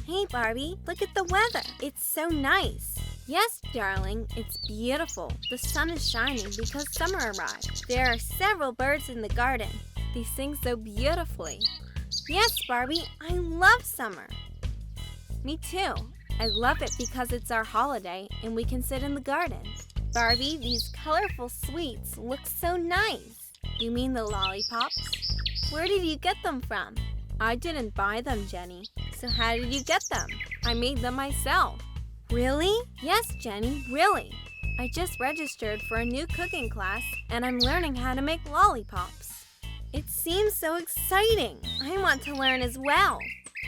Hey, Barbie, look at the weather. It's so nice. Yes, darling, it's beautiful. The sun is shining because summer arrived. There are several birds in the garden. They sing so beautifully. Yes, Barbie, I love summer. Me too. I love it because it's our holiday and we can sit in the garden. Barbie, these colorful sweets look so nice. You mean the lollipops? Where did you get them from? I didn't buy them, Jenny. So how did you get them? I made them myself. Really? Yes, Jenny, really. I just registered for a new cooking class and I'm learning how to make lollipops. It seems so exciting. I want to learn as well.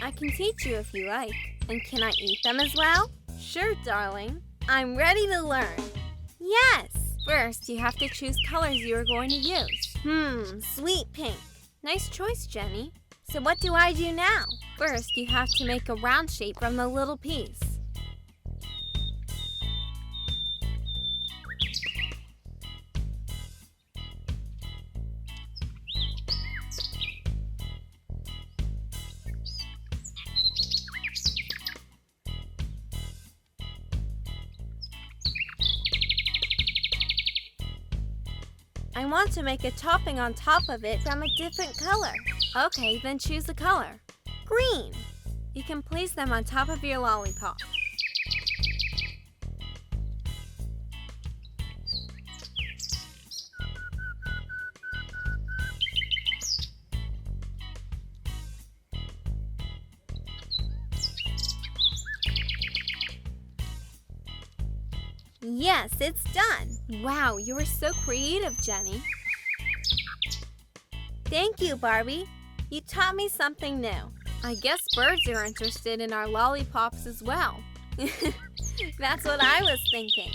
I can teach you if you like. And can I eat them as well? Sure, darling. I'm ready to learn. Yes! First, you have to choose colors you are going to use. Sweet pink. Nice choice, Jenny. So what do I do now? First, you have to make a round shape from the little piece. I want to make a topping on top of it from a different color. Okay, then choose a color. Green. You can place them on top of your lollipop. Yes, it's done. Wow, you were so creative, Jenny. Thank you, Barbie. You taught me something new. I guess birds are interested in our lollipops as well. That's what I was thinking.